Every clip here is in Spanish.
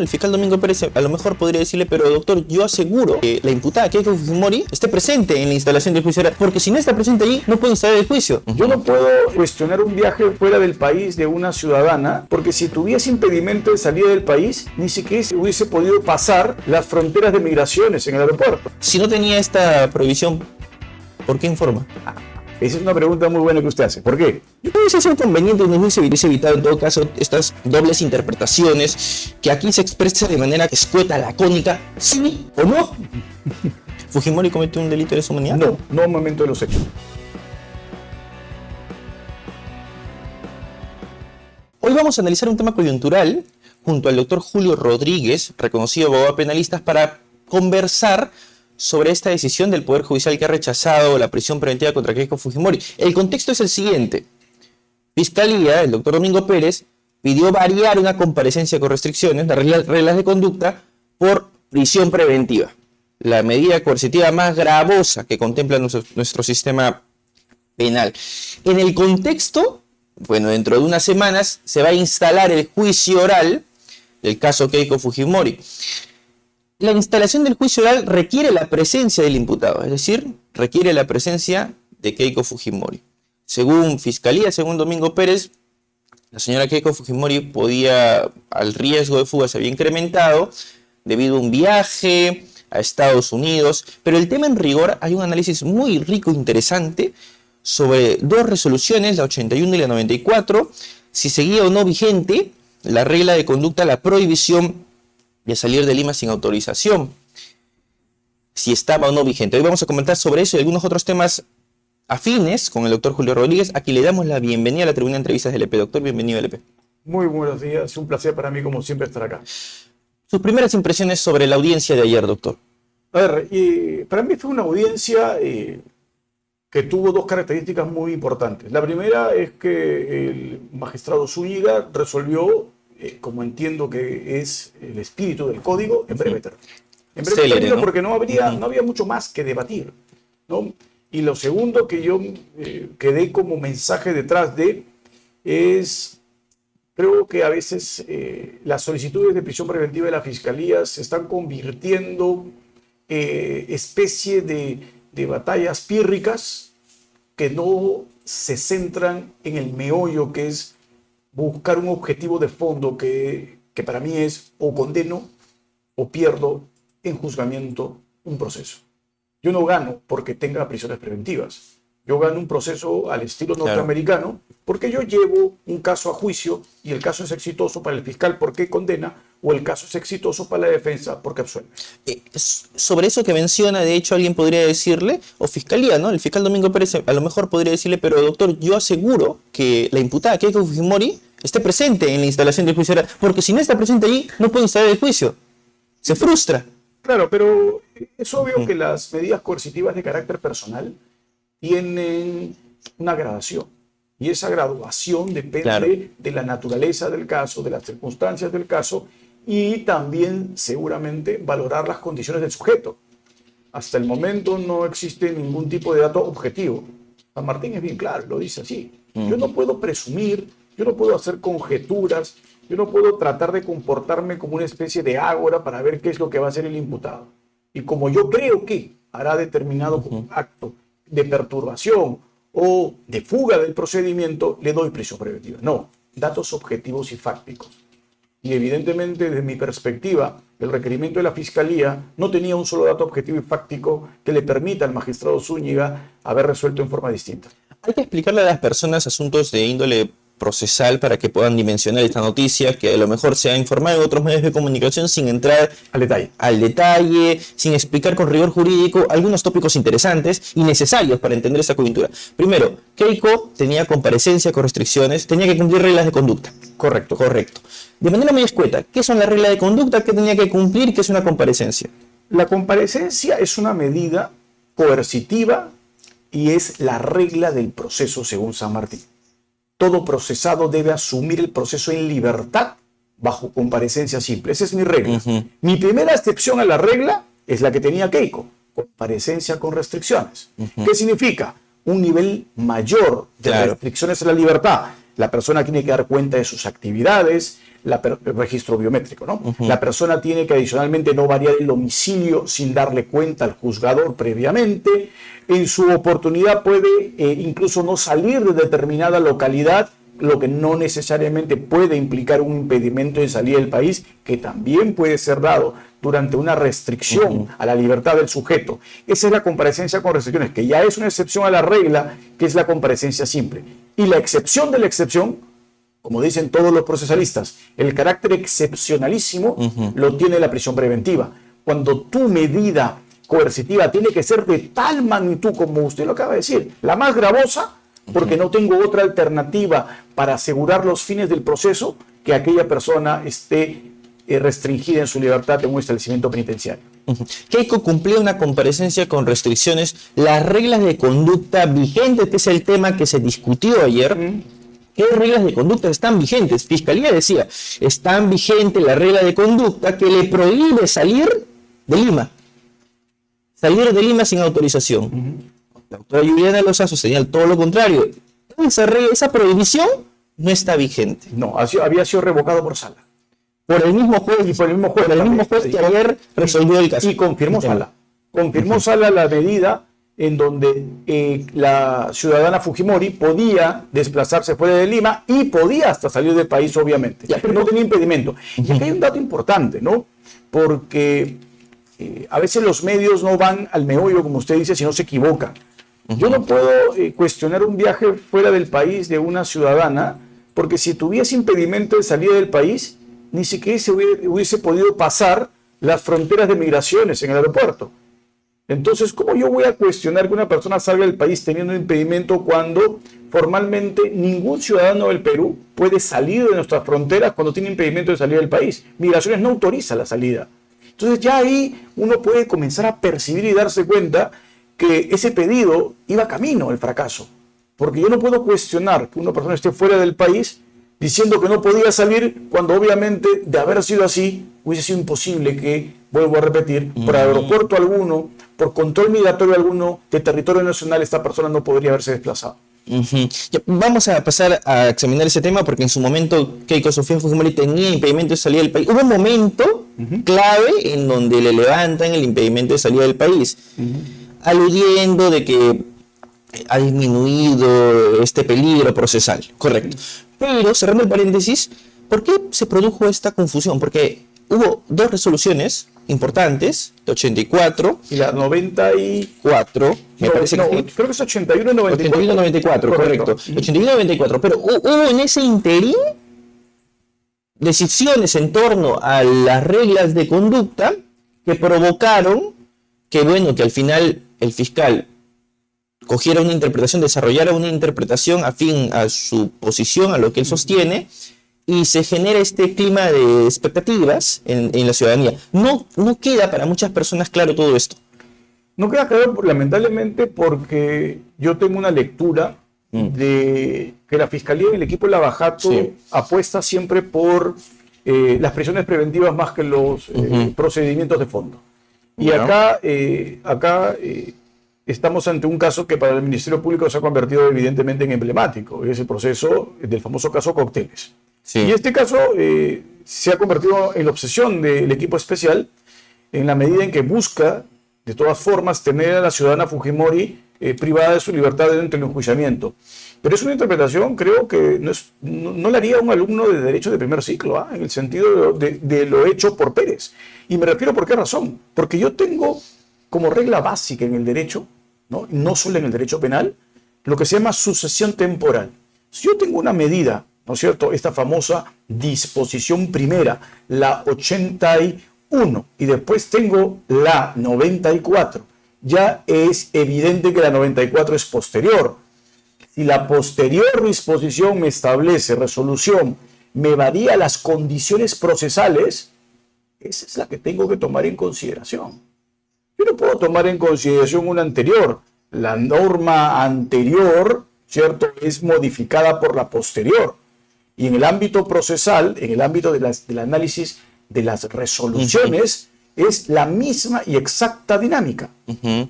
El fiscal Domingo Pérez a lo mejor podría decirle, pero doctor, yo aseguro que la imputada Keiko Fujimori esté presente en la instalación del juicio oral, porque si no está presente allí, no puede instalar el juicio. Yo no puedo cuestionar un viaje fuera del país de una ciudadana, porque si tuviese impedimento de salida del país, ni siquiera se hubiese podido pasar las fronteras de migraciones en el aeropuerto. Si no tenía esta prohibición, ¿por qué informa? Esa es una pregunta muy buena que usted hace. ¿Por qué? Yo creo que eso es conveniente, no hubiese evitado en todo caso estas dobles interpretaciones, que aquí se expresa de manera escueta, lacónica, sí o no. ¿Fujimori cometió un delito de lesa humanidad? No, no al momento de los hechos. Hoy vamos a analizar un tema coyuntural junto al doctor Julio Rodríguez, reconocido abogado penalista, para conversar sobre esta decisión del Poder Judicial que ha rechazado la prisión preventiva contra Keiko Fujimori. El contexto es el siguiente. Fiscalía, el doctor Domingo Pérez, pidió variar una comparecencia con restricciones, las reglas de conducta, por prisión preventiva. La medida coercitiva más gravosa que contempla nuestro sistema penal. En el contexto, bueno, dentro de unas semanas se va a instalar el juicio oral del caso Keiko Fujimori. La instalación del juicio oral requiere la presencia del imputado, es decir, requiere la presencia de Keiko Fujimori. Según Fiscalía, según Domingo Pérez, la señora Keiko Fujimori al riesgo de fuga se había incrementado debido a un viaje a Estados Unidos, pero el tema en rigor hay un análisis muy rico e interesante sobre dos resoluciones, la 81 y la 94, si seguía o no vigente la regla de conducta, la prohibición de salir de Lima sin autorización, si estaba o no vigente. Hoy vamos a comentar sobre eso y algunos otros temas afines con el doctor Julio Rodríguez, a quien le damos la bienvenida a la tribuna de entrevistas del EP. Doctor, bienvenido al EP. Muy buenos días, es un placer para mí como siempre estar acá. Sus primeras impresiones sobre la audiencia de ayer, doctor. A ver, para mí fue una audiencia que tuvo dos características muy importantes. La primera es que el magistrado Zúñiga resolvió, como entiendo que es el espíritu del código, en breve término. En breve término, ¿no? Porque no había mucho más que debatir, ¿no? Y lo segundo que yo quedé como mensaje detrás de es, creo que a veces las solicitudes de prisión preventiva de la Fiscalía se están convirtiendo especie de batallas pírricas que no se centran en el meollo, que es buscar un objetivo de fondo que para mí es o condeno o pierdo en juzgamiento un proceso. Yo no gano porque tenga prisiones preventivas. Yo gano un proceso al estilo norteamericano porque yo llevo un caso a juicio y el caso es exitoso para el fiscal porque condena, o el caso es exitoso para la defensa porque absuelve. Sobre eso que menciona, de hecho, alguien podría decirle, o Fiscalía, ¿no? El fiscal Domingo Pérez a lo mejor podría decirle, pero doctor, yo aseguro que la imputada Keiko Fujimori esté presente en la instalación del juicio oral, porque si no está presente allí, no puede instalar el juicio. Se frustra. Claro, pero es obvio que las medidas coercitivas de carácter personal tienen una gradación. Y esa graduación depende de la naturaleza del caso, de las circunstancias del caso y también seguramente valorar las condiciones del sujeto. Hasta el momento no existe ningún tipo de dato objetivo. San Martín es bien claro, lo dice así. Yo no puedo presumir, yo no puedo hacer conjeturas, yo no puedo tratar de comportarme como una especie de ágora para ver qué es lo que va a hacer el imputado. Y como yo creo que hará determinado acto de perturbación o de fuga del procedimiento, le doy prisión preventiva. No, datos objetivos y fácticos. Y evidentemente, desde mi perspectiva, el requerimiento de la Fiscalía no tenía un solo dato objetivo y fáctico que le permita al magistrado Zúñiga haber resuelto en forma distinta. Hay que explicarle a las personas asuntos de índole procesal para que puedan dimensionar esta noticia, que a lo mejor se ha informado en otros medios de comunicación sin entrar al detalle, sin explicar con rigor jurídico algunos tópicos interesantes y necesarios para entender esta coyuntura. Primero, Keiko tenía comparecencia con restricciones, tenía que cumplir reglas de conducta. Correcto. De manera muy escueta, ¿qué son las reglas de conducta? ¿Qué tenía que cumplir? ¿Qué es una comparecencia? La comparecencia es una medida coercitiva y es la regla del proceso según San Martín. Todo procesado debe asumir el proceso en libertad bajo comparecencia simple. Esa es mi regla. Mi primera excepción a la regla es la que tenía Keiko, comparecencia con restricciones. ¿Qué significa? Un nivel mayor de restricciones a la libertad. La persona tiene que dar cuenta de sus actividades, el registro biométrico, ¿no? La persona tiene que adicionalmente no variar el domicilio sin darle cuenta al juzgador previamente. En su oportunidad puede incluso no salir de determinada localidad, lo que no necesariamente puede implicar un impedimento de salida del país, que también puede ser dado durante una restricción a la libertad del sujeto. Esa es la comparecencia con restricciones, que ya es una excepción a la regla, que es la comparecencia simple. Y la excepción de la excepción, como dicen todos los procesalistas, el carácter excepcionalísimo lo tiene la prisión preventiva. Cuando tu medida coercitiva tiene que ser de tal magnitud como usted lo acaba de decir, la más gravosa, porque no tengo otra alternativa para asegurar los fines del proceso que aquella persona esté restringida en su libertad en un establecimiento penitenciario. Keiko cumplía una comparecencia con restricciones. Las reglas de conducta vigentes, que es el tema que se discutió ayer, ¿qué reglas de conducta están vigentes? Fiscalía decía, están vigentes la regla de conducta que le prohíbe salir de Lima. Salir de Lima sin autorización. La doctora Juliana Loza sostenía todo lo contrario. Esa prohibición no está vigente. No, había sido revocado por Sala. Por el mismo juez, y por el mismo juez, que ayer resolvió el caso. Y confirmó Sala. Confirmó Sala la medida en donde la ciudadana Fujimori podía desplazarse fuera de Lima y podía hasta salir del país, obviamente. Pero no tenía impedimento. Y aquí hay un dato importante, ¿no? Porque a veces los medios no van al meollo, como usted dice, sino se equivocan. Yo no puedo cuestionar un viaje fuera del país de una ciudadana, porque si tuviese impedimento de salida del país, ni siquiera se hubiese podido pasar las fronteras de migraciones en el aeropuerto. Entonces, ¿cómo yo voy a cuestionar que una persona salga del país teniendo un impedimento cuando formalmente ningún ciudadano del Perú puede salir de nuestras fronteras cuando tiene impedimento de salir del país? Migraciones no autoriza la salida. Entonces ya ahí uno puede comenzar a percibir y darse cuenta que ese pedido iba camino al fracaso. Porque yo no puedo cuestionar que una persona esté fuera del país diciendo que no podía salir cuando obviamente, de haber sido así, hubiese sido imposible que, vuelvo a repetir, por aeropuerto alguno, por control migratorio alguno de territorio nacional, esta persona no podría haberse desplazado. Vamos a pasar a examinar ese tema porque en su momento Keiko Sofía Fujimori tenía impedimento de salida del país. Hubo un momento clave en donde le levantan el impedimento de salida del país, aludiendo de que ha disminuido este peligro procesal. Correcto. Pero, cerrando el paréntesis, ¿por qué se produjo esta confusión? Porque hubo dos resoluciones importantes, de 84 y la 94, me parece que creo que es 81 y 94. 81 94, correcto. 81 y 94, pero hubo en ese interín decisiones en torno a las reglas de conducta que provocaron que, bueno, que al final el fiscal cogiera una interpretación, desarrollara una interpretación afín a su posición, a lo que él sostiene, y se genera este clima de expectativas en la ciudadanía. No queda para muchas personas claro todo esto. No queda claro, lamentablemente, porque yo tengo una lectura de que la Fiscalía y el equipo de Lavajato apuesta siempre por las prisiones preventivas más que los procedimientos de fondo. Y acá estamos ante un caso que para el Ministerio Público se ha convertido evidentemente en emblemático, es el proceso del famoso caso Cócteles. Sí. Y este caso se ha convertido en la obsesión del equipo especial en la medida en que busca, de todas formas, tener a la ciudadana Fujimori privada de su libertad dentro del enjuiciamiento. Pero es una interpretación, creo que no la haría un alumno de Derecho de primer ciclo, en el sentido de lo hecho por Pérez. Y me refiero por qué razón. Porque yo tengo como regla básica en el derecho, no solo en el derecho penal, lo que se llama sucesión temporal. Si yo tengo una medida, ¿no es cierto?, esta famosa disposición primera, la 81, y después tengo la 94, ya es evidente que la 94 es posterior. Si la posterior disposición me establece resolución, me varía las condiciones procesales, esa es la que tengo que tomar en consideración. Yo no puedo tomar en consideración una anterior. La norma anterior, ¿cierto?, es modificada por la posterior. Y en el ámbito procesal, en el ámbito del análisis de las resoluciones, es la misma y exacta dinámica,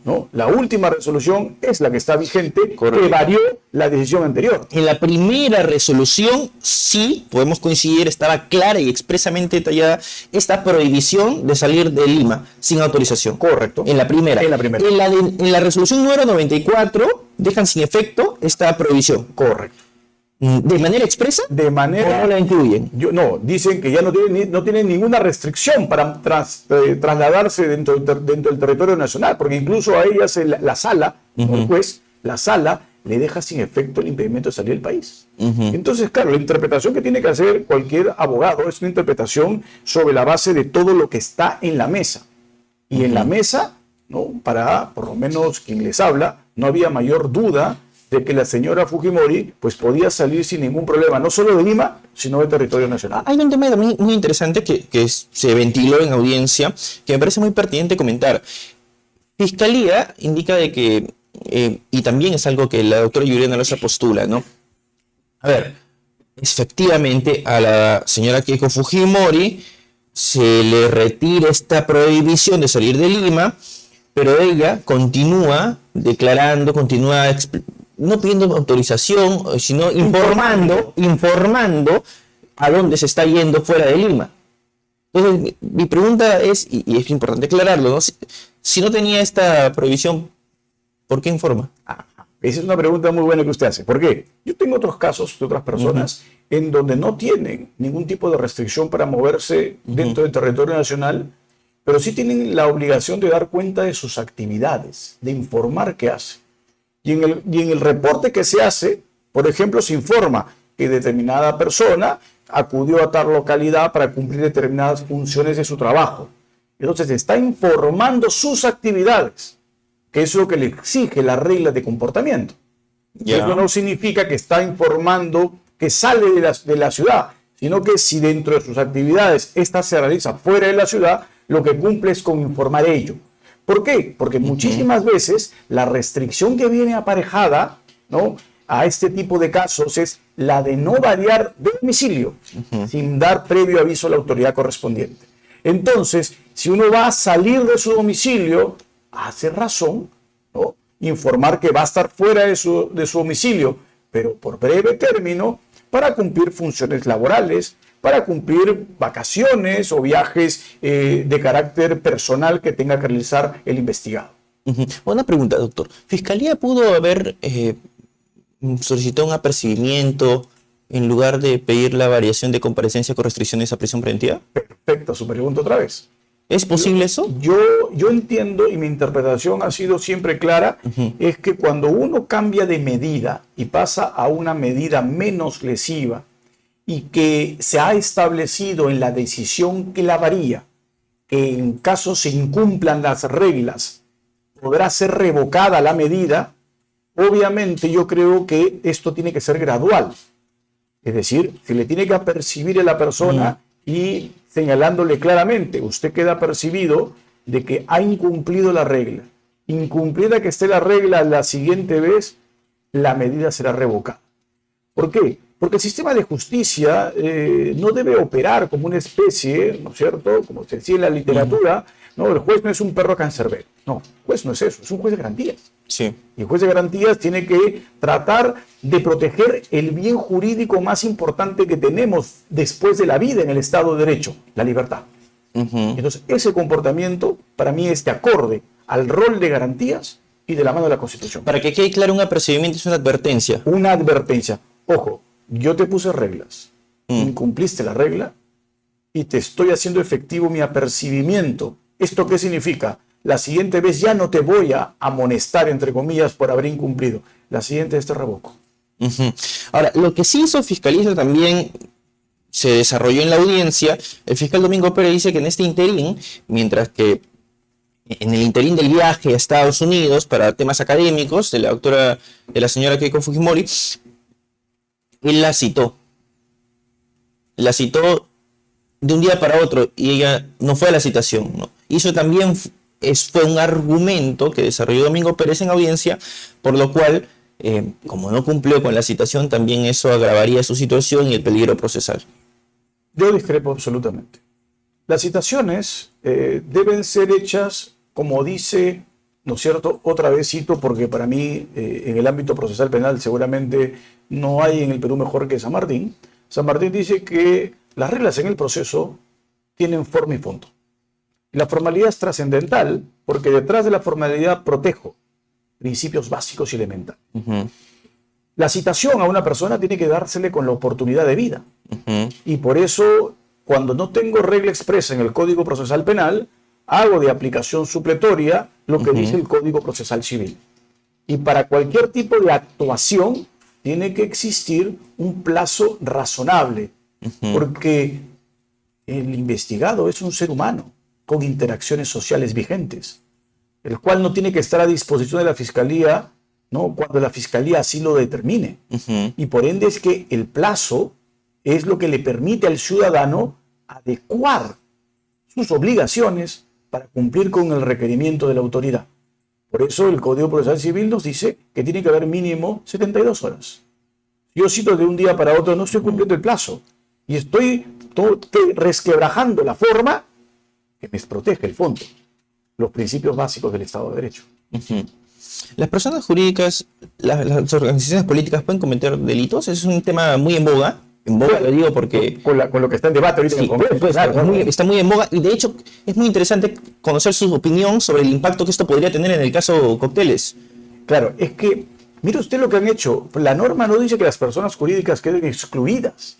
¿no? La última resolución es la que está vigente, Correcto. que varió la decisión anterior. En la primera resolución, sí, podemos coincidir, estaba clara y expresamente detallada esta prohibición de salir de Lima sin autorización. Correcto. En la primera. En la primera. En la resolución número 94, dejan sin efecto esta prohibición. Correcto. ¿De manera expresa? De manera... ¿O no la incluyen? No, dicen que ya no tienen ninguna restricción para trasladarse dentro del territorio nacional, porque incluso a ellas la sala, el juez, la sala le deja sin efecto el impedimento de salir del país. Entonces, claro, la interpretación que tiene que hacer cualquier abogado es una interpretación sobre la base de todo lo que está en la mesa. Y en la mesa, ¿no? Para, por lo menos quien les habla, no había mayor duda de que la señora Fujimori pues podía salir sin ningún problema, no solo de Lima, sino del territorio nacional. Hay un tema también muy interesante que se ventiló en audiencia, que me parece muy pertinente comentar. Fiscalía indica de que, y también es algo que la doctora Juliana Loza postula, ¿no? A ver, efectivamente a la señora Keiko Fujimori se le retira esta prohibición de salir de Lima, pero ella continúa declarando, no pidiendo autorización, sino informando a dónde se está yendo fuera de Lima. Entonces, mi pregunta es, y es importante aclararlo, ¿no? Si no tenía esta prohibición, ¿por qué informa? Esa es una pregunta muy buena que usted hace. ¿Por qué? Yo tengo otros casos de otras personas en donde no tienen ningún tipo de restricción para moverse dentro del territorio nacional, pero sí tienen la obligación de dar cuenta de sus actividades, de informar qué hace. Y en el reporte que se hace, por ejemplo, se informa que determinada persona acudió a tal localidad para cumplir determinadas funciones de su trabajo. Entonces está informando sus actividades, que es lo que le exige la regla de comportamiento. Yeah. Eso no significa que está informando que sale de la ciudad, sino que si dentro de sus actividades esta se realiza fuera de la ciudad, lo que cumple es con informar ello. ¿Por qué? Porque muchísimas veces la restricción que viene aparejada, ¿no?, a este tipo de casos es la de no variar de domicilio sin dar previo aviso a la autoridad correspondiente. Entonces, si uno va a salir de su domicilio, hace razón, ¿no?, informar que va a estar fuera de su domicilio, pero por breve término, para cumplir funciones laborales, para cumplir vacaciones o viajes de carácter personal que tenga que realizar el investigado. Una pregunta, doctor. ¿Fiscalía pudo haber solicitado un apercibimiento en lugar de pedir la variación de comparecencia con restricciones a prisión preventiva? Perfecto, su pregunta otra vez. ¿Es posible eso? Yo entiendo, y mi interpretación ha sido siempre clara, es que cuando uno cambia de medida y pasa a una medida menos lesiva y que se ha establecido en la decisión que la varía, que en caso se incumplan las reglas, podrá ser revocada la medida, obviamente yo creo que esto tiene que ser gradual. Es decir, se le tiene que apercibir a la persona y señalándole claramente, usted queda apercibido de que ha incumplido la regla. Incumplida que esté la regla la siguiente vez, la medida será revocada. ¿Por qué? Porque el sistema de justicia no debe operar como una especie, ¿no es cierto?, como se decía en la literatura, ¿no? El juez no es un perro cancerbero. No, el juez no es eso, es un juez de garantías. Sí. Y el juez de garantías tiene que tratar de proteger el bien jurídico más importante que tenemos después de la vida en el Estado de Derecho, la libertad. Entonces, ese comportamiento para mí es de acorde al rol de garantías y de la mano de la Constitución. Para que quede claro, un apercibimiento es una advertencia. Una advertencia. Ojo, yo te puse reglas, incumpliste la regla y te estoy haciendo efectivo mi apercibimiento. ¿Esto qué significa? La siguiente vez ya no te voy a amonestar, entre comillas, por haber incumplido. La siguiente vez te revoco. Ahora, lo que sí hizo Fiscalía también se desarrolló en la audiencia. El fiscal Domingo Pérez dice que en este interín, mientras que en el interín del viaje a Estados Unidos para temas académicos de la señora Keiko Fujimori, él la citó. La citó de un día para otro y ella no fue a la citación, ¿no? Y eso también fue un argumento que desarrolló Domingo Pérez en audiencia, por lo cual, como no cumplió con la citación, también eso agravaría su situación y el peligro procesal. Yo discrepo absolutamente. Las citaciones deben ser hechas, como dice, ¿no es cierto? Otra vez cito, porque para mí, en el ámbito procesal penal, seguramente no hay en el Perú mejor que San Martín. San Martín dice que las reglas en el proceso tienen forma y fondo. La formalidad es trascendental, porque detrás de la formalidad protejo principios básicos y elementales. La citación a una persona tiene que dársele con la oportunidad de vida. Y por eso, cuando no tengo regla expresa en el Código Procesal Penal, hago de aplicación supletoria lo que dice el Código Procesal Civil. Y para cualquier tipo de actuación tiene que existir un plazo razonable, porque el investigado es un ser humano con interacciones sociales vigentes, el cual no tiene que estar a disposición de la Fiscalía, ¿no?, cuando la Fiscalía así lo determine. Y por ende es que el plazo es lo que le permite al ciudadano adecuar sus obligaciones para cumplir con el requerimiento de la autoridad. Por eso el Código Procesal Civil nos dice que tiene que haber mínimo 72 horas. Yo cito de un día para otro, no estoy cumpliendo el plazo y estoy resquebrajando la forma que me protege el fondo, los principios básicos del Estado de Derecho. ¿Las personas jurídicas, las organizaciones políticas pueden cometer delitos? Es un tema muy en boga. En boga lo digo porque... Con lo que está en debate ahorita en el Congreso. Pues, claro, está muy en boga y de hecho es muy interesante conocer su opinión sobre el impacto que esto podría tener en el caso Cocteles. Claro, es que, mire usted lo que han hecho. La norma no dice que las personas jurídicas queden excluidas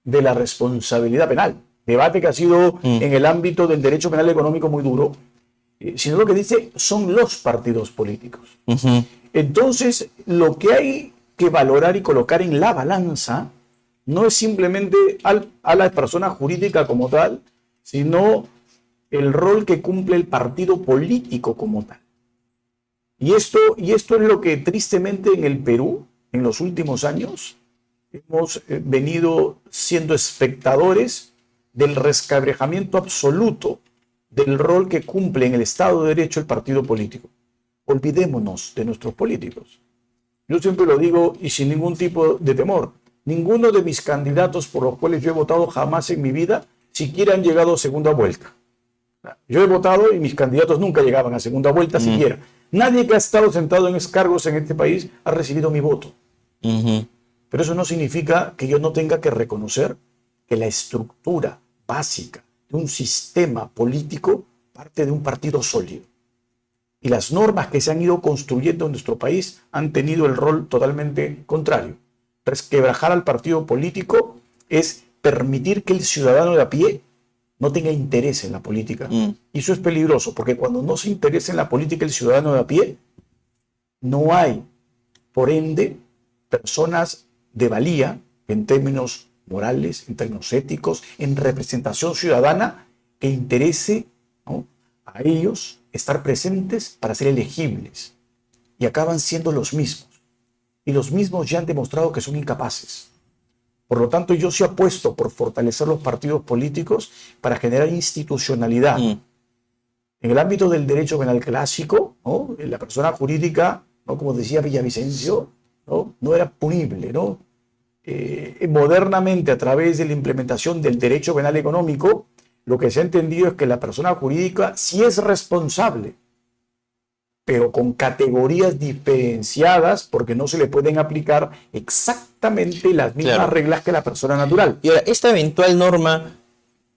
de la responsabilidad penal. Debate que ha sido en el ámbito del derecho penal económico muy duro, sino lo que dice son los partidos políticos. Entonces, lo que hay que valorar y colocar en la balanza no es simplemente a la persona jurídica como tal, sino el rol que cumple el partido político como tal. Y esto es lo que tristemente en el Perú, en los últimos años, hemos venido siendo espectadores del resquebrajamiento absoluto del rol que cumple en el Estado de Derecho el partido político. Olvidémonos de nuestros políticos. Yo siempre lo digo y sin ningún tipo de temor. Ninguno de mis candidatos por los cuales yo he votado jamás en mi vida siquiera han llegado a segunda vuelta. Yo he votado y mis candidatos nunca llegaban a segunda vuelta siquiera. Nadie que ha estado sentado en cargos en este país ha recibido mi voto. Pero eso no significa que yo no tenga que reconocer que la estructura básica de un sistema político parte de un partido sólido. Y las normas que se han ido construyendo en nuestro país han tenido el rol totalmente contrario. Resquebrajar al partido político es permitir que el ciudadano de a pie no tenga interés en la política. Y eso es peligroso, porque cuando no se interesa en la política el ciudadano de a pie, no hay, por ende, personas de valía en términos morales, en términos éticos, en representación ciudadana, que interese, ¿no?, a ellos estar presentes para ser elegibles. Y acaban siendo los mismos. Y los mismos ya han demostrado que son incapaces. Por lo tanto, yo sí apuesto por fortalecer los partidos políticos para generar institucionalidad. En el ámbito del derecho penal clásico, ¿no?, la persona jurídica, ¿no?, como decía Villavicencio, no era punible, ¿no? Modernamente, a través de la implementación del derecho penal económico, lo que se ha entendido es que la persona jurídica sí es responsable, pero con categorías diferenciadas, porque no se le pueden aplicar exactamente las mismas reglas que la persona natural. Y ahora, esta eventual norma,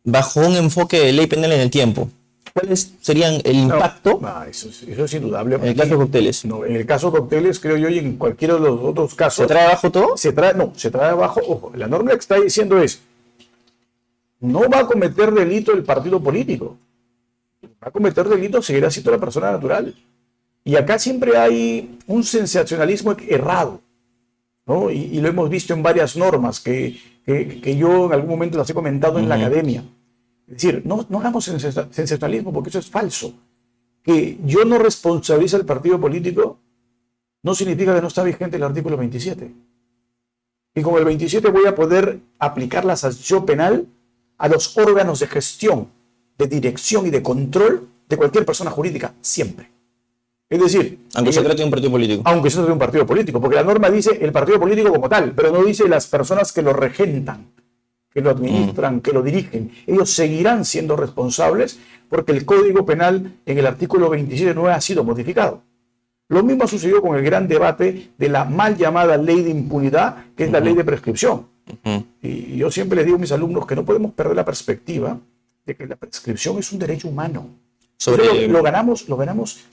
bajo un enfoque de ley penal en el tiempo, ¿cuáles serían el impacto? Eso es indudable. En el caso Cocteles. No, en el caso Cocteles, creo yo, y en cualquiera de los otros casos. ¿Se trae abajo todo? Se trae abajo. Ojo, la norma que está diciendo es: no va a cometer delito el partido político. Va a cometer delito, seguirá siendo la persona natural. Y acá siempre hay un sensacionalismo errado, ¿no? Y lo hemos visto en varias normas que yo en algún momento las he comentado en la academia. Es decir, no hagamos sensacionalismo, porque eso es falso. Que yo no responsabilice al partido político no significa que no está vigente el artículo 27. Y con el 27 voy a poder aplicar la sanción penal a los órganos de gestión, de dirección y de control de cualquier persona jurídica, siempre. Es decir, aunque se trate de un partido político. Aunque se trate de un partido político, porque la norma dice el partido político como tal, pero no dice las personas que lo regentan, que lo administran, que lo dirigen. Ellos seguirán siendo responsables porque el Código Penal en el artículo 27 no ha sido modificado. Lo mismo sucedió con el gran debate de la mal llamada ley de impunidad, que es la ley de prescripción. Y yo siempre les digo a mis alumnos que no podemos perder la perspectiva de que la prescripción es un derecho humano. Lo ganamos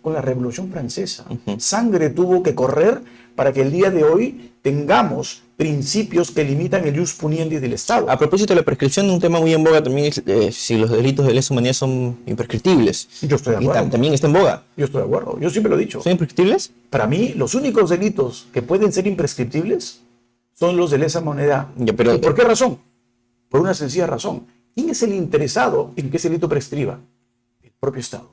con la Revolución Francesa. Sangre tuvo que correr para que el día de hoy tengamos principios que limitan el ius puniendi del Estado. A propósito de la prescripción, un tema muy en boga también es si los delitos de lesa humanidad son imprescriptibles. Yo estoy de acuerdo. También está en boga. Yo estoy de acuerdo. Yo siempre lo he dicho. ¿Son imprescriptibles? Para mí, los únicos delitos que pueden ser imprescriptibles son los de lesa humanidad. Pero, ¿por qué razón? Por una sencilla razón. ¿Quién es el interesado en que ese delito prescriba? El propio Estado.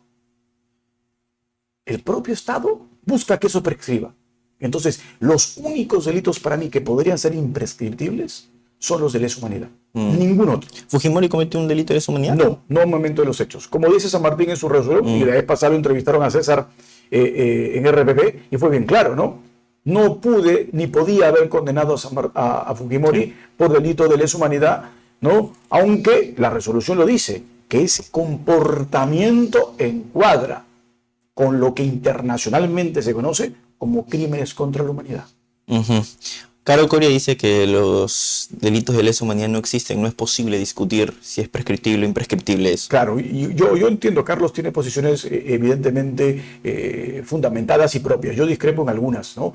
El propio Estado busca que eso prescriba. Entonces, los únicos delitos para mí que podrían ser imprescriptibles son los de lesa humanidad. Ningún otro. ¿Fujimori cometió un delito de lesa humanidad? No, no en momento de los hechos. Como dice San Martín en su resolución, y la vez pasada lo entrevistaron a César en RPP, y fue bien claro, ¿no? No pude ni podía haber condenado a Fujimori por delito de lesa humanidad, ¿no? Aunque la resolución lo dice, que ese comportamiento encuadra con lo que internacionalmente se conoce como crímenes contra la humanidad. Caro Coria dice que los delitos de lesa humanidad no existen, no es posible discutir si es prescriptible o imprescriptible eso. Claro, y yo entiendo, Carlos tiene posiciones evidentemente fundamentadas y propias. Yo discrepo en algunas, ¿no?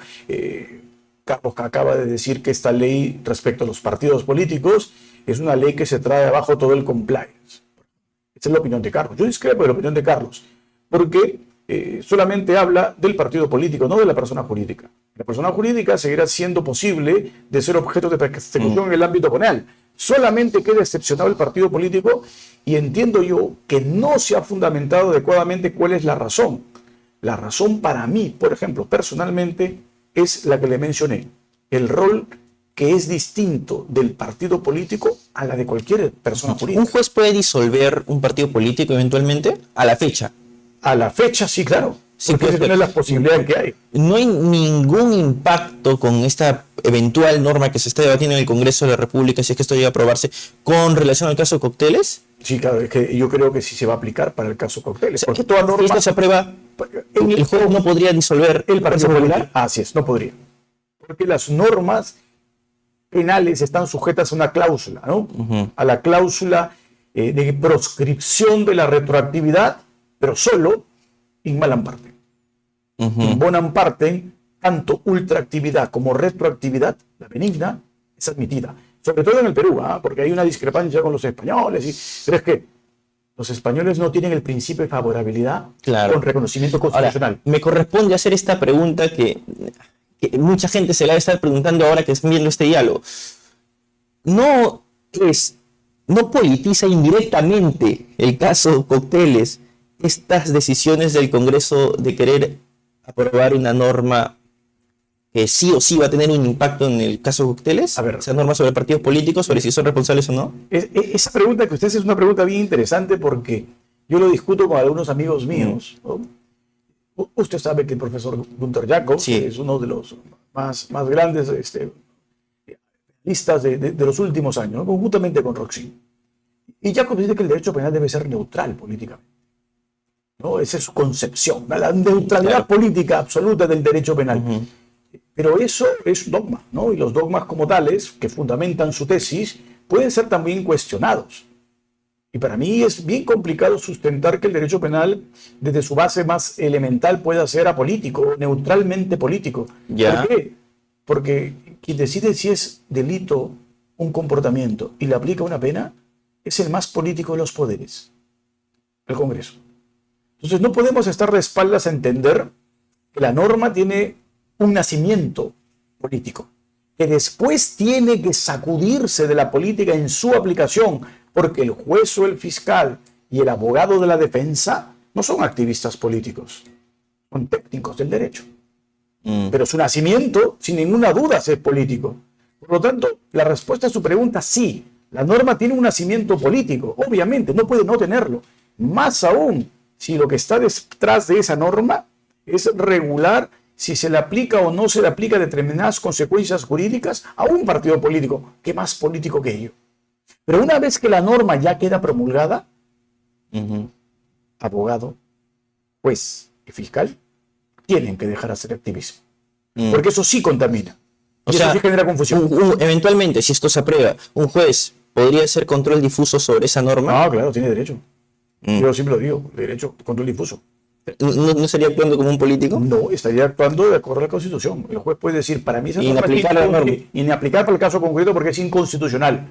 Carlos acaba de decir que esta ley respecto a los partidos políticos es una ley que se trae abajo todo el compliance. Esa es la opinión de Carlos. Yo discrepo de la opinión de Carlos, porque solamente habla del partido político, no de la persona jurídica. La persona jurídica seguirá siendo posible de ser objeto de persecución en el ámbito penal. Solamente queda excepcionado el partido político y entiendo yo que no se ha fundamentado adecuadamente cuál es la razón. La razón para mí, por ejemplo, personalmente, es la que le mencioné. El rol que es distinto del partido político a la de cualquier persona jurídica. ¿Un juez puede disolver un partido político eventualmente a la fecha? A la fecha, sí, claro. Sí, porque esas son las posibilidades que hay. ¿No hay ningún impacto con esta eventual norma que se está debatiendo en el Congreso de la República, si es que esto llega a aprobarse, con relación al caso Cócteles? Sí, claro, es que yo creo que sí se va a aplicar para el caso Cócteles. O sea, porque toda norma... si esto se aprueba, el juez no podría disolver el partido político. Así es, no podría. Porque las normas penales están sujetas a una cláusula, ¿no? A la cláusula de proscripción de la retroactividad, pero solo in malam parte. In bonam parte, tanto ultraactividad como retroactividad, la benigna, es admitida. Sobre todo en el Perú, porque hay una discrepancia con los españoles. Pero es que los españoles no tienen el principio de favorabilidad con reconocimiento constitucional. Ahora, me corresponde hacer esta pregunta que mucha gente se la va a estar preguntando ahora que están viendo este diálogo. ¿No politiza indirectamente el caso Cócteles estas decisiones del Congreso de querer aprobar una norma que sí o sí va a tener un impacto en el caso Cócteles? A ver, esa norma sobre partidos políticos, sobre si son responsables o no. Esa pregunta que usted hace es una pregunta bien interesante porque yo lo discuto con algunos amigos míos, ¿no? Usted sabe que el profesor Günther Jacobs es uno de los más grandes listas de los últimos años, ¿no? Conjuntamente con Roxy. Y Jacobs dice que el derecho penal debe ser neutral políticamente, ¿no? Esa es su concepción, la neutralidad política absoluta del derecho penal. Pero eso es dogma, ¿no? Y los dogmas como tales, que fundamentan su tesis, pueden ser también cuestionados. Y para mí es bien complicado sustentar que el derecho penal, desde su base más elemental, pueda ser apolítico, neutralmente político. ¿Por qué? Porque quien decide si es delito un comportamiento y le aplica una pena es el más político de los poderes, el Congreso. Entonces no podemos estar de espaldas a entender que la norma tiene un nacimiento político, que después tiene que sacudirse de la política en su aplicación, porque el juez o el fiscal y el abogado de la defensa no son activistas políticos, son técnicos del derecho. Pero su nacimiento, sin ninguna duda, es político. Por lo tanto, la respuesta a su pregunta, sí, la norma tiene un nacimiento político, obviamente, no puede no tenerlo. Más aún, si lo que está detrás de esa norma es regular si se le aplica o no se le aplica determinadas consecuencias jurídicas a un partido político. ¿Qué más político que ello? Pero una vez que la norma ya queda promulgada, Ujú. abogado, juez y fiscal tienen que dejar hacer activismo. Mm. Porque eso sí contamina. O Y eso sea, sí genera confusión. eventualmente, si esto se aprueba, un juez podría hacer control difuso sobre esa norma. Ah, claro, tiene derecho. Mm. Yo siempre lo digo, derecho, control difuso. ¿No estaría actuando como un político? No, estaría actuando de acuerdo a la Constitución. El juez puede decir, para mí esa norma es Inaplicar la norma. inaplicar para el caso concreto porque es inconstitucional.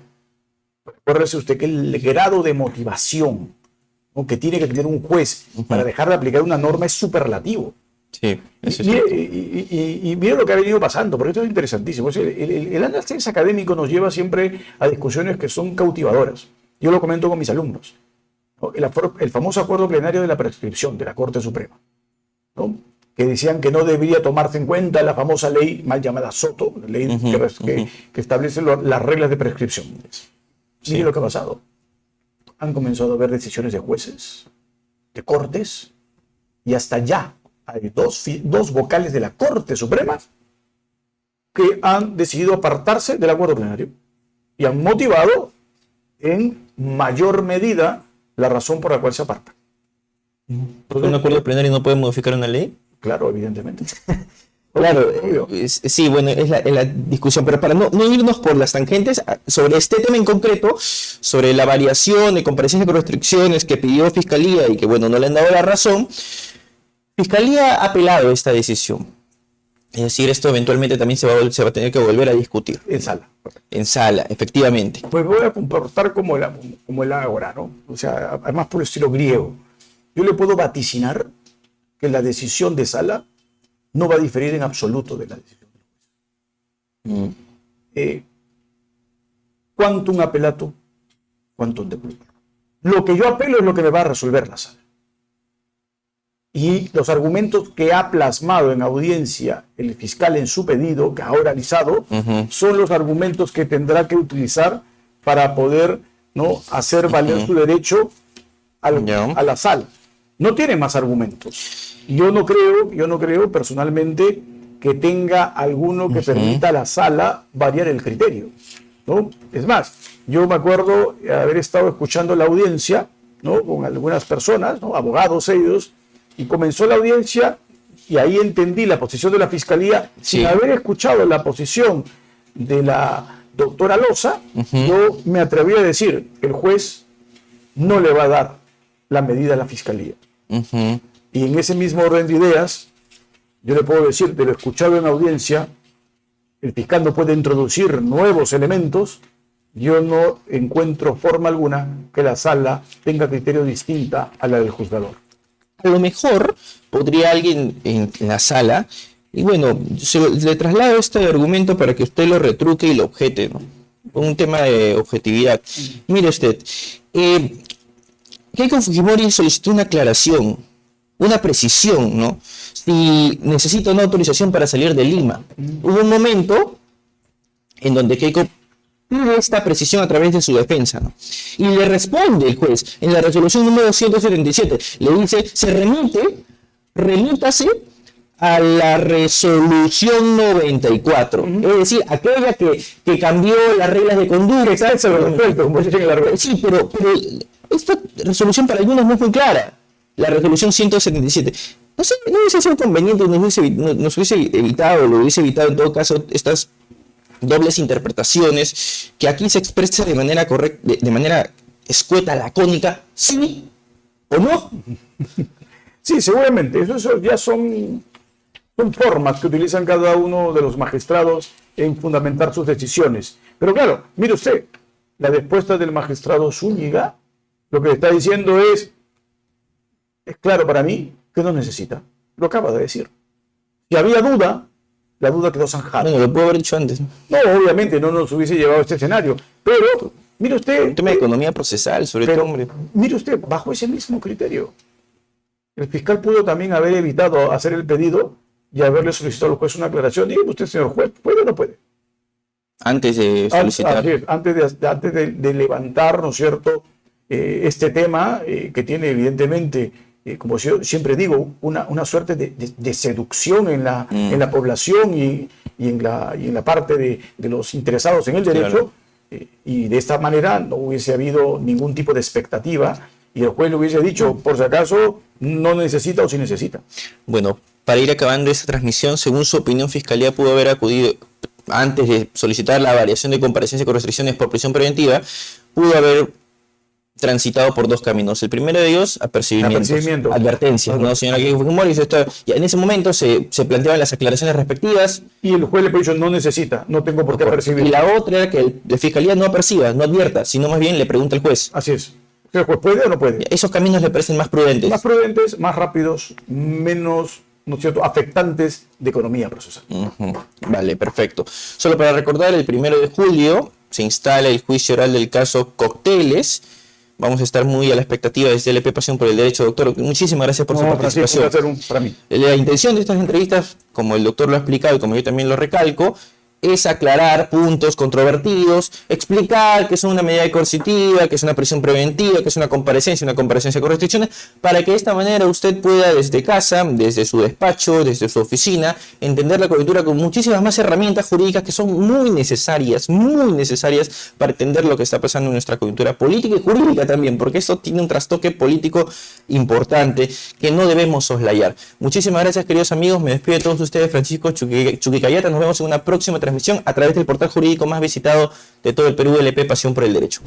Acuérdese usted que el grado de motivación, ¿no?, que tiene que tener un juez para dejar de aplicar una norma es superlativo. Sí, eso es Mire, cierto. y mire lo que ha venido pasando, porque esto es interesantísimo. El análisis académico nos lleva siempre a discusiones que son cautivadoras. Yo lo comento con mis alumnos, ¿no? El famoso acuerdo plenario de la prescripción de la Corte Suprema, ¿no?, que decían que no debería tomarse en cuenta la famosa ley mal llamada Soto, la ley que establece las reglas de prescripción. Sí. Mire lo que ha pasado. Han comenzado a haber decisiones de jueces, de cortes, y hasta ya hay dos vocales de la Corte Suprema que han decidido apartarse del acuerdo plenario y han motivado en mayor medida la razón por la cual se apartan. ¿Porque un acuerdo plenario no puede modificar una ley? Claro, evidentemente. Claro, Obvio. sí, bueno, es la discusión, pero para no irnos por las tangentes, sobre este tema en concreto, sobre la variación de comparecencia con restricciones que pidió Fiscalía y que, bueno, no le han dado la razón, Fiscalía ha apelado esta decisión. Es decir, esto eventualmente también se va a tener que volver a discutir. En sala. En sala, efectivamente. Pues voy a comportar como el ágora, ¿no? O sea, además por el estilo griego. Yo le puedo vaticinar que la decisión de sala no va a diferir en absoluto de la decisión del juez. Quantum apelato, quantum de pluro. Lo que yo apelo es lo que me va a resolver la sala. Y los argumentos que ha plasmado en audiencia el fiscal en su pedido, que ha oralizado, son los argumentos que tendrá que utilizar para poder, ¿no?, hacer valer su derecho a la sala. No tiene más argumentos. Yo no creo personalmente que tenga alguno que permita a la sala variar el criterio, ¿no? Es más, yo me acuerdo haber estado escuchando la audiencia, ¿no?, con algunas personas, ¿no?, abogados ellos, y comenzó la audiencia y ahí entendí la posición de la Fiscalía. Sí. Sin haber escuchado la posición de la doctora Loza, yo me atreví a decir que el juez no le va a dar la medida a la Fiscalía. Y en ese mismo orden de ideas, yo le puedo decir, de lo escuchado en audiencia, el fiscal no puede introducir nuevos elementos. Yo no encuentro forma alguna que la sala tenga criterio distinta a la del juzgador. A lo mejor podría alguien en la sala, y bueno, le traslado este argumento para que usted lo retruque y lo objete, ¿no? Un tema de objetividad. Mire usted, Keiko Fujimori solicitó una aclaración, una precisión, ¿no? Si necesita una autorización para salir de Lima. Hubo un momento en donde Keiko pide esta precisión a través de su defensa, ¿no? Y le responde el juez en la resolución número 177, le dice, remítase a la resolución 94, es decir, aquella que cambió las reglas de conducta. Sí, pero esta resolución para algunos no es muy clara, la resolución 177. No sé, no hubiese sido conveniente, nos hubiese evitado, lo hubiese evitado en todo caso estas dobles interpretaciones, que aquí se expresa de manera correcta, de manera escueta, lacónica, sí o no. Sí, seguramente. Eso ya son formas que utilizan cada uno de los magistrados en fundamentar sus decisiones. Pero claro, mire usted, la respuesta del magistrado Zúñiga, lo que está diciendo es claro para mí que no necesita. Lo acaba de decir. Si había duda, la duda quedó zanjada. Bueno, lo puedo haber dicho antes. No, obviamente no nos hubiese llevado a este escenario. Pero, mire usted... Un tema de economía procesal, sobre todo, hombre. Mire usted, bajo ese mismo criterio, el fiscal pudo también haber evitado hacer el pedido y haberle solicitado al juez una aclaración. Dígame usted, señor juez, ¿puede o no puede? Antes de solicitar. Antes de levantar, ¿no es cierto?, este tema que tiene evidentemente, como yo siempre digo, una suerte de seducción en la población y en la parte de los interesados en el derecho. Y de esta manera no hubiese habido ningún tipo de expectativa y el juez le hubiese dicho, por si acaso, no necesita o sí necesita. Bueno, para ir acabando esta transmisión, según su opinión, Fiscalía pudo haber acudido, antes de solicitar la variación de comparecencia con restricciones por prisión preventiva, pudo haber transitado por dos caminos. El primero de ellos, apercibimientos, advertencias, ¿no, señora Fujimori? Y en ese momento se planteaban las aclaraciones respectivas. Y el juez le dijo, no necesita, no tengo por qué percibir. Y la otra era que la Fiscalía no aperciba, no advierta, sino más bien le pregunta al juez. Así es. ¿El juez puede o no puede? Esos caminos le parecen más prudentes. Más prudentes, más rápidos, menos, ¿no es cierto?, afectantes de economía procesal. Vale, perfecto. Solo para recordar, el 1 de julio se instala el juicio oral del caso Cócteles. Vamos a estar muy a la expectativa desde LP Pasión por el Derecho, doctor. Muchísimas gracias por su participación. Para mí. La intención de estas entrevistas, como el doctor lo ha explicado y como yo también lo recalco, es aclarar puntos controvertidos, explicar que es una medida coercitiva, que es una prisión preventiva, que es una comparecencia con restricciones, para que de esta manera usted pueda desde casa, desde su despacho, desde su oficina, entender la coyuntura con muchísimas más herramientas jurídicas que son muy necesarias para entender lo que está pasando en nuestra coyuntura política y jurídica también, porque esto tiene un trastoque político importante que no debemos soslayar. Muchísimas gracias, queridos amigos. Me despido de todos ustedes, Francisco Chuquicayata. Nos vemos en una próxima transmisión a través del portal jurídico más visitado de todo el Perú, LP Pasión por el Derecho.